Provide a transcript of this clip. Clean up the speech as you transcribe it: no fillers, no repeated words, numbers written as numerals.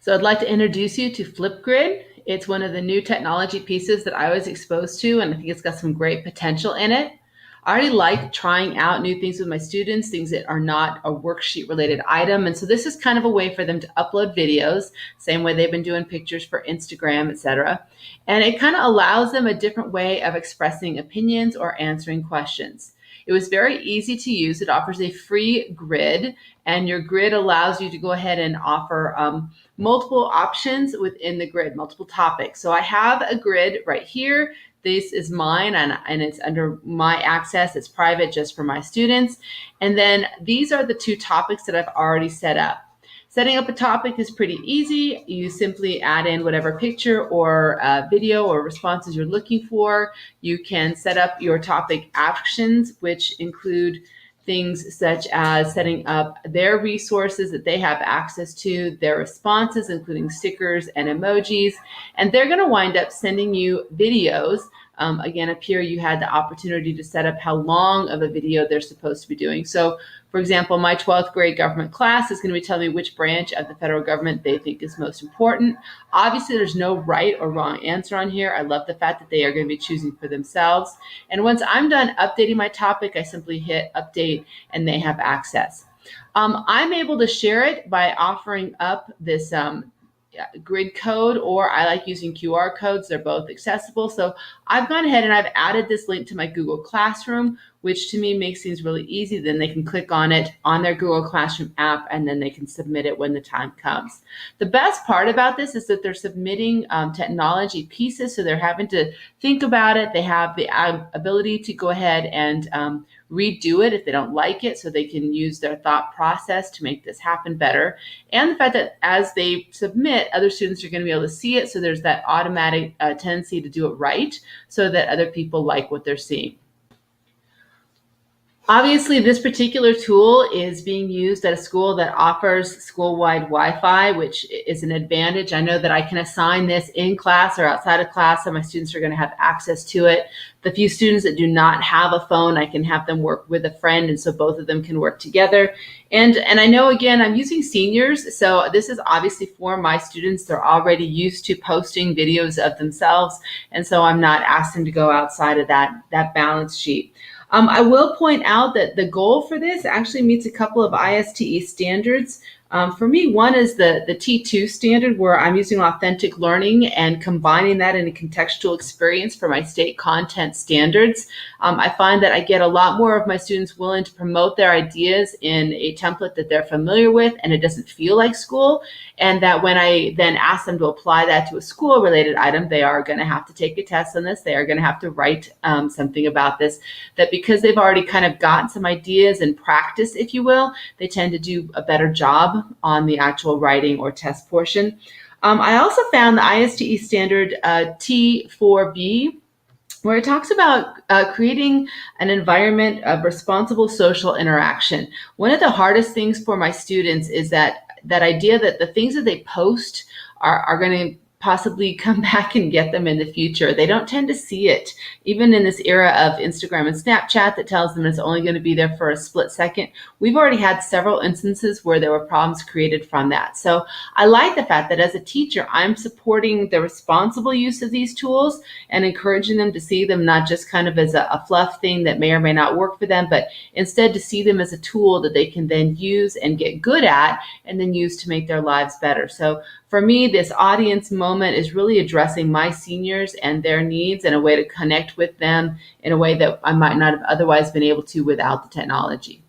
So I'd like to introduce you to Flipgrid. It's one of the new technology pieces that I was exposed to, and I think it's got some great potential in it. I already like trying out new things with my students, things that are not a worksheet related item. And so this is kind of a way for them to upload videos, same way they've been doing pictures for Instagram, etc. And it kind of allows them a different way of expressing opinions or answering questions. It was very easy to use. It offers a free grid, and your grid allows you to go ahead and offer multiple options within the grid, multiple topics. So I have a grid right here. This is mine, and it's under my access. It's private just for my students. And then these are the two topics that I've already set up. Setting up a topic is pretty easy. You simply add in whatever picture or video or responses you're looking for. You can set up your topic actions, which include things such as setting up their resources that they have access to, their responses, including stickers and emojis, and they're going to wind up sending you videos. Again, up here you had the opportunity to set up how long of a video they're supposed to be doing. So, for example, my 12th grade government class is going to be telling me which branch of the federal government they think is most important. Obviously, there's no right or wrong answer on here. I love the fact that they are going to be choosing for themselves. And once I'm done updating my topic, I simply hit update and they have access. I'm able to share it by offering up this grid code, or I like using QR codes. They're both accessible. So I've gone ahead and I've added this link to my Google Classroom, which to me makes things really easy. Then they can click on it on their Google Classroom app, and then they can submit it when the time comes. The best part about this is that they're submitting technology pieces, so they're having to think about it. They have the ability to go ahead and redo it if they don't like it, so they can use their thought process to make this happen better. And the fact that as they submit, other students are going to be able to see it, so there's that automatic tendency to do it right so that other people like what they're seeing. Obviously, this particular tool is being used at a school that offers school-wide Wi-Fi, which is an advantage. I know that I can assign this in class or outside of class, so my students are going to have access to it. The few students that do not have a phone, I can have them work with a friend, and so both of them can work together. And I know, again, I'm using seniors, so this is obviously for my students. They're already used to posting videos of themselves, and so I'm not asking them to go outside of that balance sheet. I will point out that the goal for this actually meets a couple of ISTE standards. For me, one is the T2 standard, where I'm using authentic learning and combining that in a contextual experience for my state content standards. I find that I get a lot more of my students willing to promote their ideas in a template that they're familiar with, and it doesn't feel like school. And that when I then ask them to apply that to a school-related item, they are going to have to take a test on this. They are going to have to write something about this. That because they've already kind of gotten some ideas and practice, if you will, they tend to do a better job on the actual writing or test portion. I also found the ISTE standard T4B, where it talks about creating an environment of responsible social interaction. One of the hardest things for my students is that idea that the things that they post are going to possibly come back and get them in the future. They don't tend to see it, even in this era of Instagram and Snapchat that tells them it's only going to be there for a split second. We've already had several instances where there were problems created from that. So I like the fact that as a teacher, I'm supporting the responsible use of these tools and encouraging them to see them not just kind of as a fluff thing that may or may not work for them, but instead to see them as a tool that they can then use and get good at and then use to make their lives better. So for me, this audience moment is really addressing my seniors and their needs in a way to connect with them in a way that I might not have otherwise been able to without the technology.